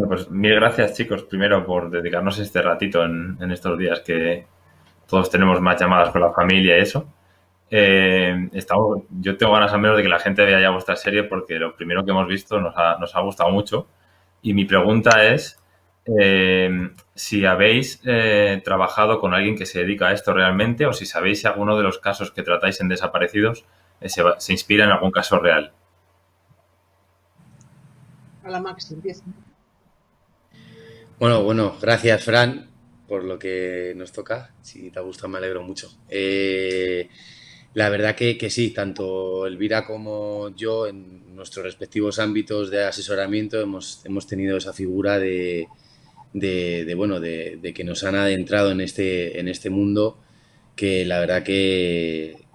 pues mil gracias, chicos, primero por dedicarnos este ratito en estos días que todos tenemos más llamadas con la familia y eso. Yo tengo ganas al menos de que la gente vea ya vuestra serie porque lo primero que hemos visto nos ha gustado mucho. Y mi pregunta es si habéis trabajado con alguien que se dedica a esto realmente o si sabéis si alguno de los casos que tratáis en Desaparecidos se inspira en algún caso real. A la Max empieza. Bueno, gracias, Fran, por lo que nos toca. Si te ha gustado, me alegro mucho. La verdad que sí, tanto Elvira como yo, en nuestros respectivos ámbitos de asesoramiento, hemos tenido esa figura de que nos han adentrado en este mundo que la verdad que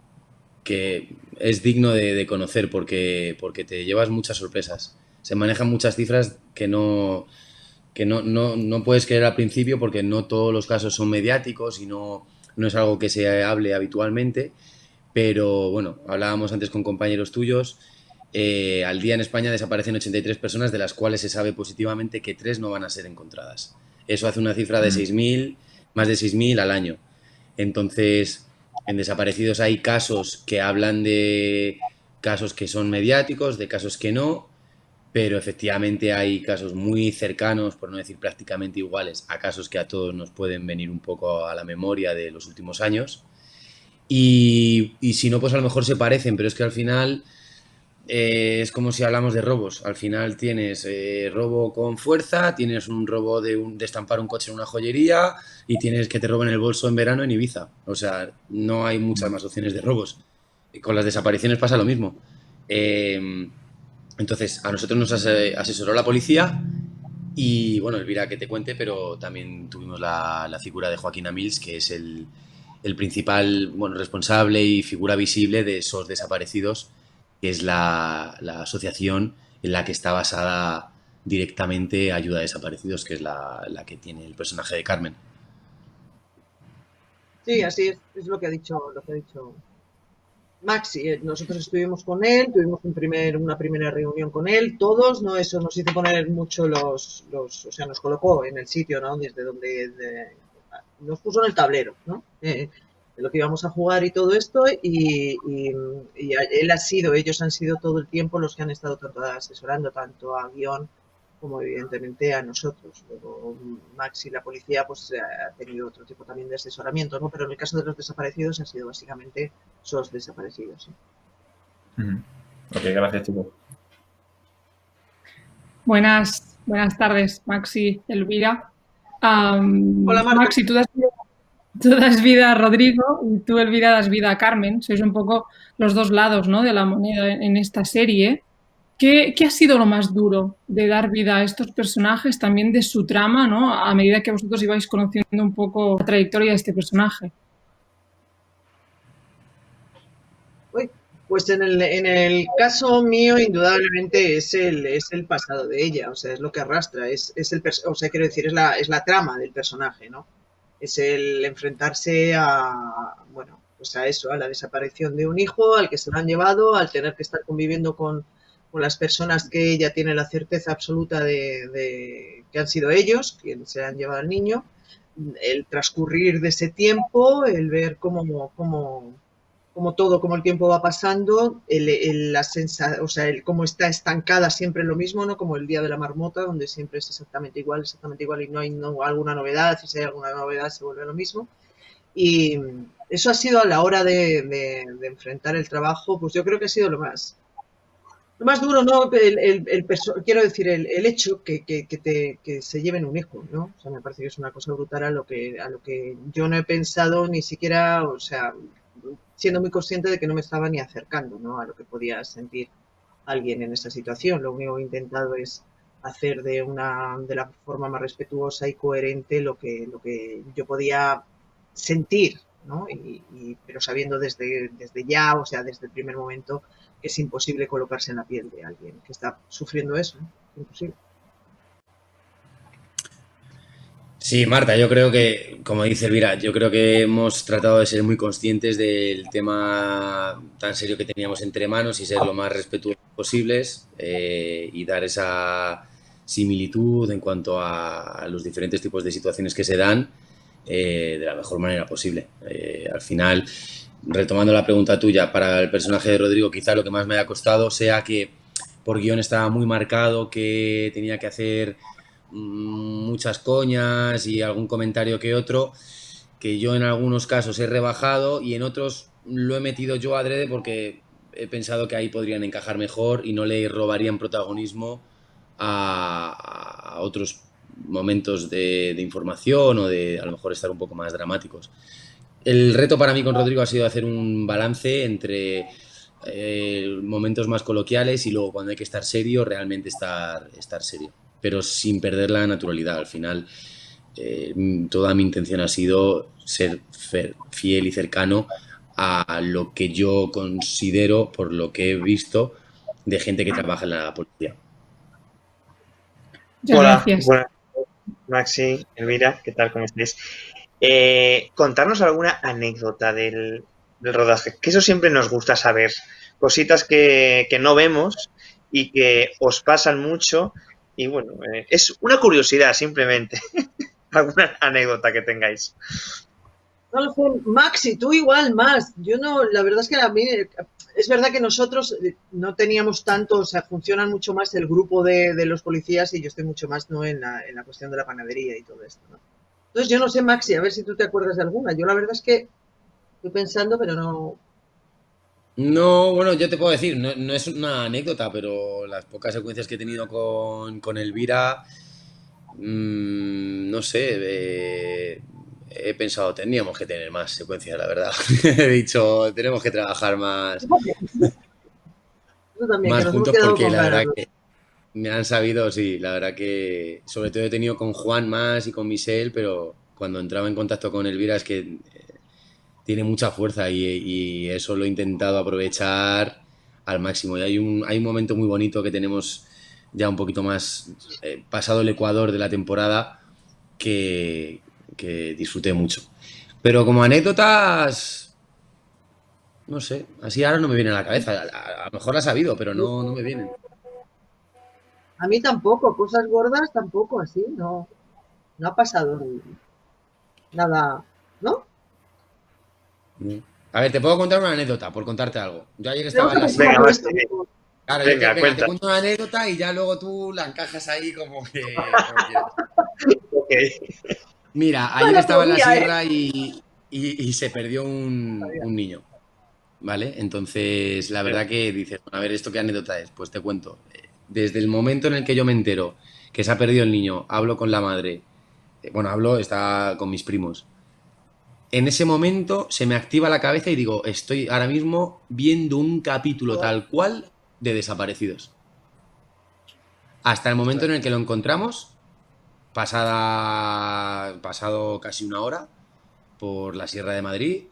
es digno de conocer porque te llevas muchas sorpresas. Se manejan muchas cifras que no puedes creer al principio porque no todos los casos son mediáticos y no es algo que se hable habitualmente. Pero bueno, hablábamos antes con compañeros tuyos. Al día en España desaparecen 83 personas, de las cuales se sabe positivamente que 3 no van a ser encontradas. Eso hace una cifra de 6.000, más de 6.000 al año. Entonces, en desaparecidos hay casos que hablan de casos que son mediáticos, de casos que no, pero efectivamente hay casos muy cercanos, por no decir prácticamente iguales, a casos que a todos nos pueden venir un poco a la memoria de los últimos años. Y si no, pues a lo mejor se parecen, pero es que al final es como si hablamos de robos. Al final tienes robo con fuerza, tienes un robo de estampar un coche en una joyería y tienes que te roben el bolso en verano en Ibiza. O sea, no hay muchas más opciones de robos. Y con las desapariciones pasa lo mismo. Entonces, a nosotros nos asesoró la policía y, bueno, Elvira que te cuente, pero también tuvimos la figura de Joaquín Amils, que es el principal, bueno, responsable y figura visible de esos desaparecidos, que es la asociación en la que está basada directamente Ayuda a Desaparecidos, que es la que tiene el personaje de Carmen. Sí, así es lo que ha dicho Maxi. Nosotros estuvimos con él, tuvimos una primera reunión con él, todos, ¿no? Eso nos hizo poner mucho o sea, nos colocó en el sitio, ¿no? Desde donde nos puso en el tablero, ¿no? De lo que íbamos a jugar y todo esto, ellos han sido todo el tiempo los que han estado asesorando tanto a guión como evidentemente a nosotros. Luego Max y la policía pues ha tenido otro tipo también de asesoramiento, ¿no? Pero en el caso de los desaparecidos ha sido básicamente esos desaparecidos. ¿Sí? Ok, gracias, chicos. Buenas tardes, Maxi, Elvira. Hola, Marta. Maxi, tú das vida a Rodrigo y tú, Elvira, das vida a Carmen. Sois un poco los dos lados, ¿no?, de la moneda en esta serie. ¿Qué ha sido lo más duro de dar vida a estos personajes, también de su trama, ¿no?, a medida que vosotros ibais conociendo un poco la trayectoria de este personaje? Pues en el caso mío, indudablemente es el pasado de ella, o sea, es lo que arrastra, o sea, quiero decir, es la trama del personaje, ¿no? Es el enfrentarse bueno, pues a eso, a la desaparición de un hijo, al que se lo han llevado, al tener que estar conviviendo con las personas que ella tiene la certeza absoluta de que han sido ellos quienes se han llevado al niño, el transcurrir de ese tiempo, el ver como el tiempo va pasando, o sea, cómo está estancada siempre en lo mismo, ¿no? Como el día de la marmota, donde siempre es exactamente igual y no hay alguna novedad, y si hay alguna novedad se vuelve lo mismo. Y eso ha sido a la hora de enfrentar el trabajo, pues yo creo que ha sido lo más duro, ¿no? Quiero decir, el hecho que se lleven un hijo, ¿no? O sea, me parece que es una cosa brutal a lo que yo no he pensado ni siquiera, o sea, siendo muy consciente de que no me estaba ni acercando, ¿no?, a lo que podía sentir alguien en esa situación. Lo único que he intentado es hacer de la forma más respetuosa y coherente lo que yo podía sentir, ¿no? Pero sabiendo desde ya, o sea, desde el primer momento, que es imposible colocarse en la piel de alguien que está sufriendo eso, ¿no? Imposible. Sí, Marta, yo creo que, como dice Elvira, yo creo que hemos tratado de ser muy conscientes del tema tan serio que teníamos entre manos y ser lo más respetuosos posibles y dar similitud en cuanto a los diferentes tipos de situaciones que se dan de la mejor manera posible. Al final, retomando la pregunta tuya, para el personaje de Rodrigo quizá lo que más me haya costado sea que por guión estaba muy marcado que tenía que hacer muchas coñas y algún comentario que otro, que yo en algunos casos he rebajado y en otros lo he metido yo adrede porque he pensado que ahí podrían encajar mejor y no le robarían protagonismo a otros momentos de información o de a lo mejor estar un poco más dramáticos. El reto para mí con Rodrigo ha sido hacer un balance entre momentos más coloquiales y luego cuando hay que estar serio, realmente estar serio, pero sin perder la naturalidad. Al final, toda mi intención ha sido ser fiel y cercano a lo que yo considero, por lo que he visto, de gente que trabaja en la policía. Muchas Hola, gracias. buenas, Maxi, Elvira, ¿qué tal? ¿Cómo estáis? Contarnos alguna anécdota del rodaje, que eso siempre nos gusta saber. Cositas que no vemos y que os pasan mucho. Y bueno, es una curiosidad simplemente. Alguna anécdota que tengáis. No lo sé, Maxi, tú igual más. Yo no, la verdad es que a mí, es verdad que nosotros no teníamos tanto, o sea, funcionan mucho más el grupo de los policías y yo estoy mucho más, ¿no?, en la cuestión de la panadería y todo esto, ¿no? Entonces yo no sé, Maxi, a ver si tú te acuerdas de alguna. Yo la verdad es que estoy pensando, pero no. No, bueno, yo te puedo decir, no es una anécdota, pero las pocas secuencias que he tenido con Elvira, no sé, he pensado, tendríamos que tener más secuencias, la verdad. He dicho, tenemos que trabajar Eso también, que más nos hemos juntos quedado porque con la verdad ganas. que me han sabido, sí, la verdad que sobre todo he tenido con Juan más y con Michelle, pero cuando entraba en contacto con Elvira es que tiene mucha fuerza y eso lo he intentado aprovechar al máximo. Y hay un momento muy bonito que tenemos ya un poquito más pasado el Ecuador de la temporada que disfruté mucho. Pero como anécdotas, no sé, así ahora no me viene a la cabeza. A lo mejor las ha habido, pero no me vienen. A mí tampoco, cosas gordas tampoco, así, no, no ha pasado nada, ¿no? A ver, te puedo contar una anécdota, por contarte algo. Yo ayer Tengo estaba que en la pensar Venga, sierra. Maxi, esto. Claro, venga, venga, te cuenta. cuento una anécdota y ya luego tú la encajas ahí como quieras. Ok. Mira, No ayer lo estaba en la sabía, ¿eh? sierra y se perdió un niño, ¿vale? Entonces, la verdad que dices, bueno, a ver, ¿esto qué anécdota es? Pues te cuento. Desde el momento en el que yo me entero que se ha perdido el niño, hablo con la madre, está con mis primos. En ese momento se me activa la cabeza y digo, estoy ahora mismo viendo un capítulo tal cual de Desaparecidos. Hasta el momento en el que lo encontramos, pasado casi una hora por la Sierra de Madrid,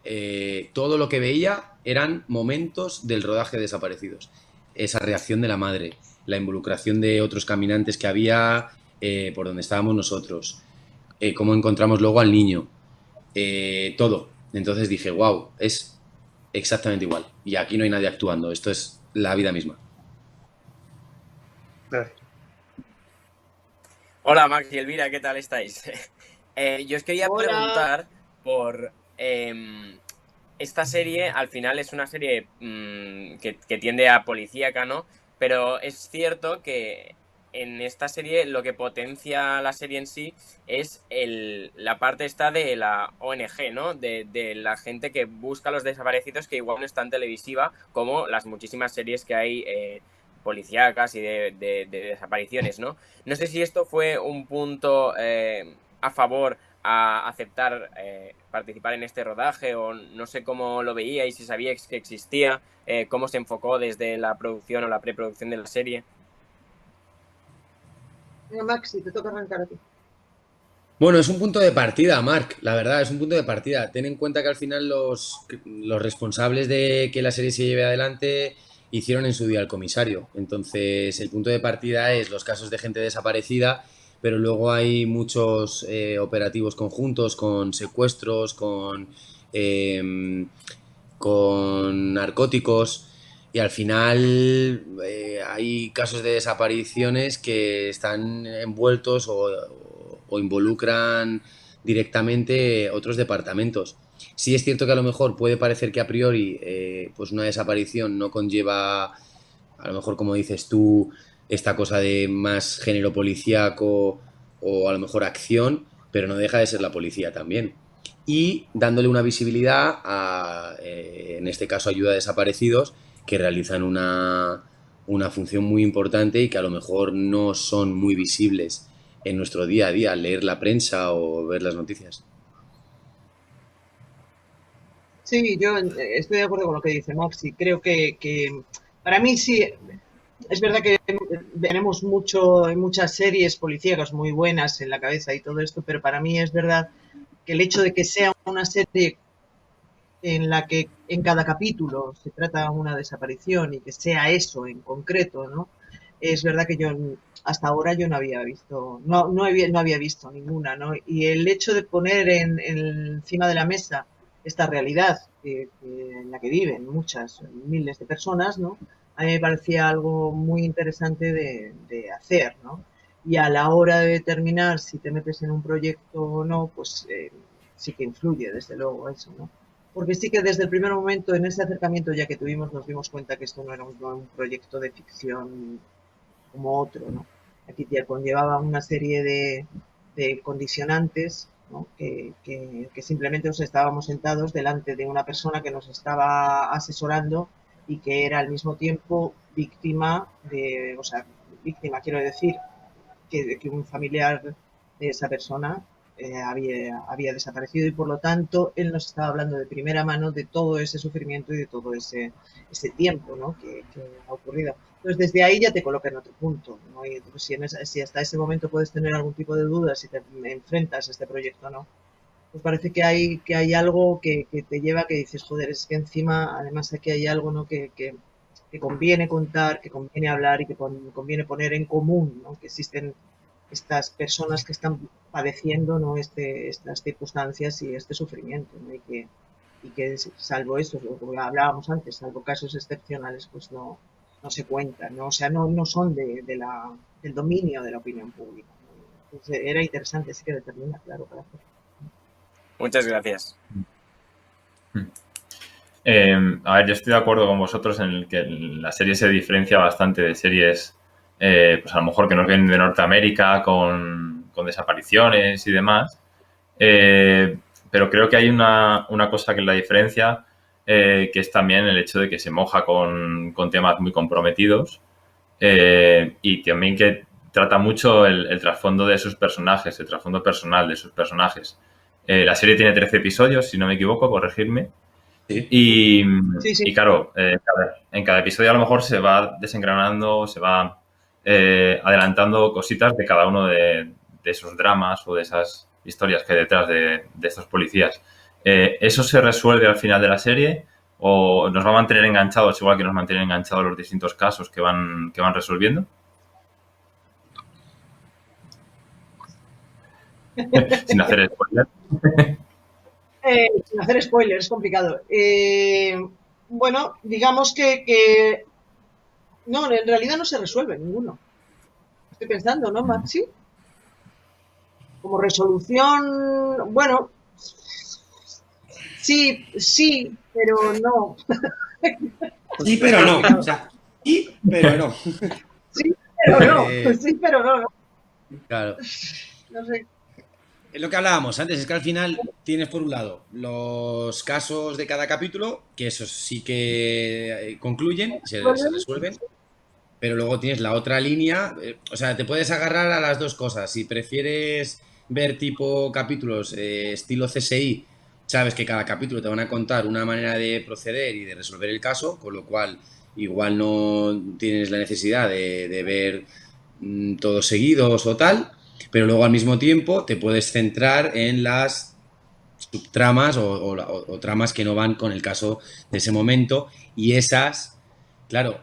todo lo que veía eran momentos del rodaje de Desaparecidos. Esa reacción de la madre, la involucración de otros caminantes que había por donde estábamos nosotros, cómo encontramos luego al niño, todo. Entonces dije, wow, es exactamente igual. Y aquí no hay nadie actuando, esto es la vida misma. Hola Max y Elvira, ¿qué tal estáis? Yo os quería Hola. preguntar por esta serie, al final es una serie que tiende a policíaca, ¿no? Pero es cierto que en esta serie lo que potencia la serie en sí es la parte esta de la ONG, ¿no? De la gente que busca a los desaparecidos, que igual no es tan televisiva como las muchísimas series que hay policíacas y de desapariciones, ¿no? No sé si esto fue un punto a favor a aceptar participar en este rodaje o no sé cómo lo veíais, si sabíais que existía, cómo se enfocó desde la producción o la preproducción de la serie. Venga, Maxi, te toca arrancar a ti. Bueno, es un punto de partida, Marc, la verdad, es un punto de partida. Ten en cuenta que al final los responsables de que la serie se lleve adelante hicieron en su día el comisario. Entonces, el punto de partida es los casos de gente desaparecida, pero luego hay muchos operativos conjuntos con secuestros, con narcóticos. Y al final hay casos de desapariciones que están envueltos o involucran directamente otros departamentos. Sí es cierto que a lo mejor puede parecer que a priori pues una desaparición no conlleva, a lo mejor como dices tú, esta cosa de más género policíaco o a lo mejor acción, pero no deja de ser la policía también. Y dándole una visibilidad a, en este caso, ayuda a desaparecidos que realizan una función muy importante y que a lo mejor no son muy visibles en nuestro día a día, al leer la prensa o ver las noticias. Sí, yo estoy de acuerdo con lo que dice Maxi. Creo que para mí sí, es verdad que tenemos muchas series policíacas muy buenas en la cabeza y todo esto, pero para mí es verdad que el hecho de que sea una serie en la que en cada capítulo se trata una desaparición y que sea eso en concreto, ¿no? Es verdad que yo hasta ahora yo no había visto, no había visto ninguna, ¿no? Y el hecho de poner encima de la mesa esta realidad en la que viven muchas, miles de personas, ¿no? A mí me parecía algo muy interesante de hacer, ¿no? Y a la hora de determinar si te metes en un proyecto o no, pues sí que influye, desde luego, eso, ¿no? Porque sí que desde el primer momento, en ese acercamiento ya que tuvimos, nos dimos cuenta que esto no era un proyecto de ficción como otro, ¿no? Aquí te conllevaba una serie de condicionantes, ¿no? Que simplemente nos estábamos sentados delante de una persona que nos estaba asesorando y que era al mismo tiempo víctima de, o sea, víctima quiero decir, que un familiar de esa persona había desaparecido y por lo tanto él nos estaba hablando de primera mano de todo ese sufrimiento y de todo ese tiempo, ¿no? que ha ocurrido. Entonces desde ahí ya te coloca en otro punto, ¿no? Y entonces, si hasta ese momento puedes tener algún tipo de dudas si te enfrentas a este proyecto o no, pues parece que hay algo que te lleva que dices, joder, es que encima además aquí hay algo, ¿no? que conviene contar, que conviene hablar y que conviene poner en común, ¿no? Que existen estas personas que están padeciendo, ¿no? Estas circunstancias y este sufrimiento, ¿no? Y que salvo eso, como hablábamos antes, salvo casos excepcionales, pues no se cuentan, ¿no? O sea, no son del dominio de la opinión pública, ¿no? Entonces, era interesante, sí que determina, claro, para hacer. Muchas gracias. A ver, yo estoy de acuerdo con vosotros en el que la serie se diferencia bastante de series, pues a lo mejor que nos vienen de Norteamérica con desapariciones y demás. Pero creo que hay una cosa que es la diferencia, que es también el hecho de que se moja con temas muy comprometidos y también que trata mucho el trasfondo de sus personajes, el trasfondo personal de sus personajes. La serie tiene 13 episodios, si no me equivoco, corregirme. Sí. Y claro, en cada episodio a lo mejor se va desengranando, se va adelantando cositas de cada uno de esos dramas o de esas historias que hay detrás de estos policías. ¿Eso se resuelve al final de la serie o nos va a mantener enganchados igual que nos mantienen enganchados los distintos casos que van resolviendo? Sin hacer spoiler. Sin hacer spoilers, es complicado. Bueno, digamos que no, en realidad no se resuelve ninguno. Estoy pensando, ¿no, Maxi? Como resolución, bueno, sí, pero no. Sí, pero no. O sea, sí, pero no. Sí, pero no. Sí, pero no. Claro. No sé. Es lo que hablábamos antes, es que al final tienes por un lado los casos de cada capítulo, que esos sí que concluyen, se resuelven, pero luego tienes la otra línea, o sea, te puedes agarrar a las dos cosas. Si prefieres ver tipo capítulos estilo CSI, sabes que cada capítulo te van a contar una manera de proceder y de resolver el caso, con lo cual igual no tienes la necesidad de ver todos seguidos o tal, pero luego al mismo tiempo te puedes centrar en las subtramas o tramas que no van con el caso de ese momento y esas, claro,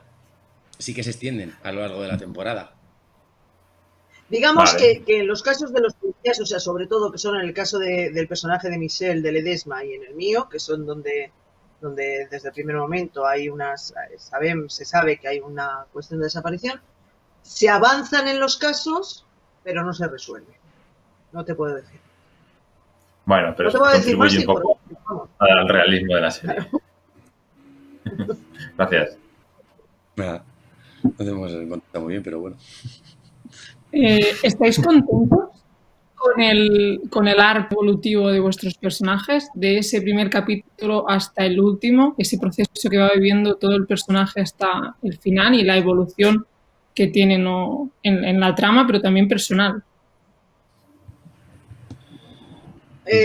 sí que se extienden a lo largo de la temporada. Digamos Vale. que en los casos de los policías, o sea, sobre todo que son en el caso del personaje de Michelle, de Ledesma y en el mío, que son donde donde desde el primer momento hay se sabe que hay una cuestión de desaparición, se avanzan en los casos, pero no se resuelve. No te puedo decir. Bueno, pero No te eso puedo decir más contribuye un poco vamos. al realismo de la serie. Gracias. Nada, no tenemos en cuenta muy bien, pero bueno. ¿Estáis contentos con el arco evolutivo de vuestros personajes? De ese primer capítulo hasta el último, ese proceso que va viviendo todo el personaje hasta el final y la evolución que tiene en la trama, pero también personal.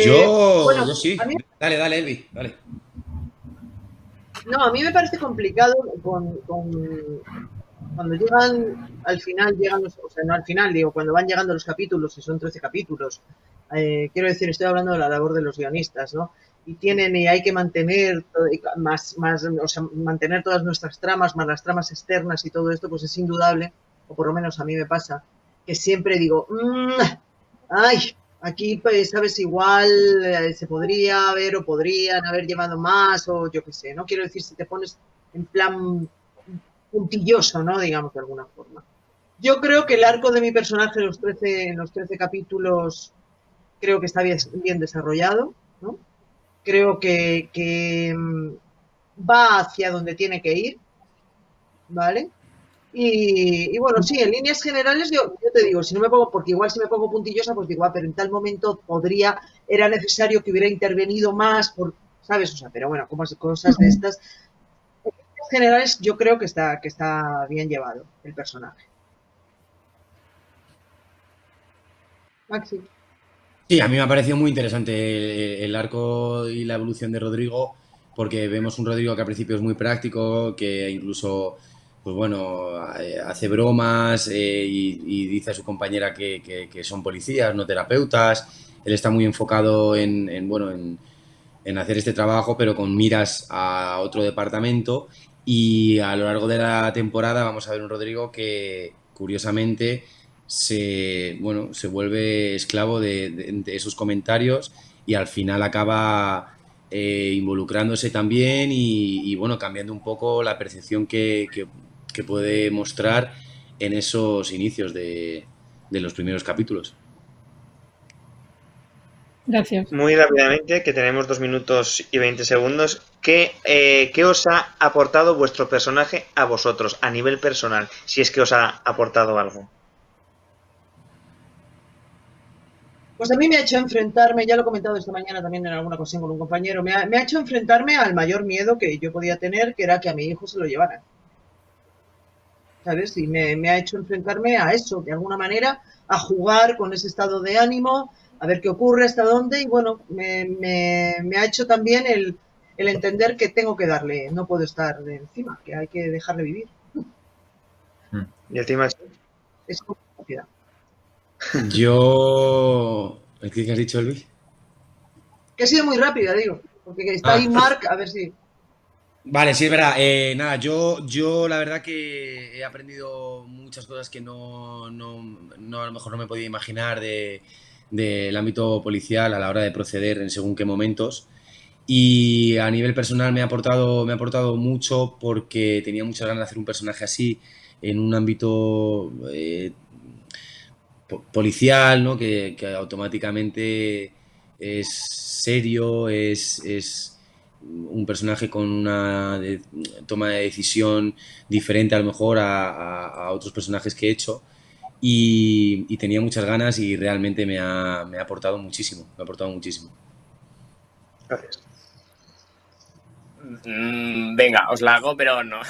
Yo sí. A mí, Dale, Elvi, dale. no, a mí me parece complicado cuando llegan al final, o sea, no al final, digo, cuando van llegando los capítulos, y son 13 capítulos, quiero decir, estoy hablando de la labor de los guionistas, ¿no? Y hay que mantener o sea, mantener todas nuestras tramas, más las tramas externas y todo esto, pues es indudable, o por lo menos a mí me pasa, que siempre digo, ay, aquí, pues, sabes, igual se podría haber o podrían haber llevado más, o yo qué sé, ¿no? Quiero decir, si te pones en plan puntilloso, ¿no? Digamos, de alguna forma. Yo creo que el arco de mi personaje en los 13 capítulos creo que está bien desarrollado, ¿no? Creo que va hacia donde tiene que ir, ¿vale? Y bueno, sí, en líneas generales yo te digo, si no me pongo, porque igual si me pongo puntillosa, pues digo, pero en tal momento era necesario que hubiera intervenido más, ¿sabes? O sea, pero bueno, como cosas de estas, en líneas generales yo creo que está bien llevado el personaje. Maxi. Sí, a mí me ha parecido muy interesante el arco y la evolución de Rodrigo, porque vemos un Rodrigo que al principio es muy práctico, que incluso, pues bueno, hace bromas y dice a su compañera que son policías, no terapeutas. Él está muy enfocado en hacer este trabajo, pero con miras a otro departamento. Y a lo largo de la temporada vamos a ver un Rodrigo que, curiosamente, se vuelve esclavo de esos comentarios y al final acaba involucrándose también y bueno, cambiando un poco la percepción que puede mostrar en esos inicios de los primeros capítulos. Gracias. Muy rápidamente, que tenemos 2 minutos y 20 segundos. ¿Qué os ha aportado vuestro personaje a vosotros, a nivel personal? Si es que os ha aportado algo. Pues a mí me ha hecho enfrentarme, ya lo he comentado esta mañana también en alguna ocasión con un compañero, me ha hecho enfrentarme al mayor miedo que yo podía tener, que era que a mi hijo se lo llevaran. ¿Sabes? Y me ha hecho enfrentarme a eso, de alguna manera, a jugar con ese estado de ánimo, a ver qué ocurre, hasta dónde, y bueno, me ha hecho también el entender que tengo que darle, no puedo estar de encima, que hay que dejarle vivir. ¿Y el tema? Es como sociedad. Yo... ¿Qué has dicho, Elvi? Que ha sido muy rápida, digo, porque está ahí Marc, a ver si... Vale, sí, es verdad. Nada, yo la verdad que he aprendido muchas cosas que no a lo mejor no me podía imaginar del ámbito policial a la hora de proceder en según qué momentos. Y a nivel personal me ha aportado mucho porque tenía muchas ganas de hacer un personaje así en un ámbito policial, ¿no? Que automáticamente es serio, es un personaje con una toma de decisión diferente a lo mejor a otros personajes que he hecho y tenía muchas ganas y realmente me ha aportado muchísimo, Gracias. Venga, os la hago, pero no.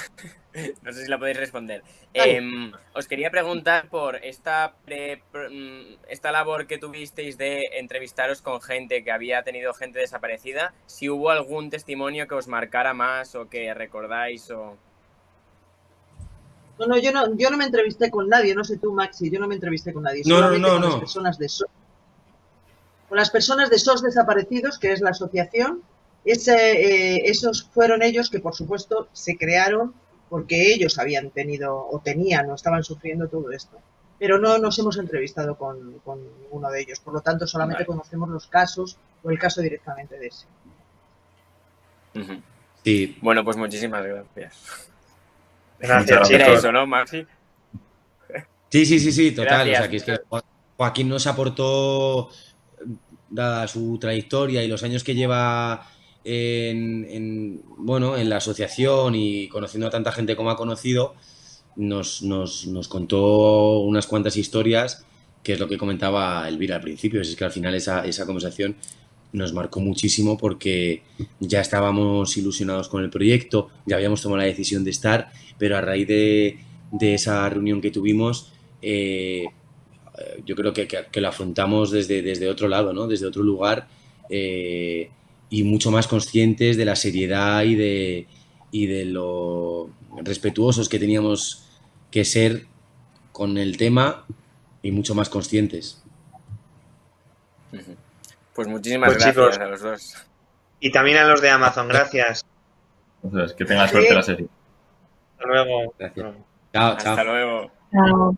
No sé si la podéis responder. Os quería preguntar por esta labor que tuvisteis de entrevistaros con gente que había tenido gente desaparecida, si hubo algún testimonio que os marcara más o que recordáis o... No, yo no me entrevisté con nadie, no sé tú, Maxi, yo no me entrevisté con nadie, No. con las personas de SOS. Con las personas de SOS Desaparecidos, que es la asociación, esos fueron ellos que, por supuesto, se crearon porque ellos habían tenido o tenían o estaban sufriendo todo esto. Pero no nos hemos entrevistado con ninguno de ellos. Por lo tanto, solamente conocemos los casos o el caso directamente de ese. Sí, Bueno, pues muchísimas gracias. Gracias, gracias. Era chicos. eso, ¿no, Maxi? sí, total. Gracias. O sea, que es que Joaquín nos aportó, dada su trayectoria y los años que lleva bueno, en la asociación y conociendo a tanta gente como ha conocido, nos contó unas cuantas historias, que es lo que comentaba Elvira al principio. Es que al final esa conversación nos marcó muchísimo porque ya estábamos ilusionados con el proyecto, ya habíamos tomado la decisión de estar, pero a raíz de esa reunión que tuvimos, yo creo que lo afrontamos desde otro lado, ¿no? Desde otro lugar, y mucho más conscientes de la seriedad y de lo respetuosos que teníamos que ser con el tema y mucho más conscientes. Pues muchísimas Pues, gracias chicos, a los dos. y también a los de Amazon, gracias. Entonces, que tenga suerte la serie. Hasta luego. Gracias. Chao, chao. Hasta luego. Chao.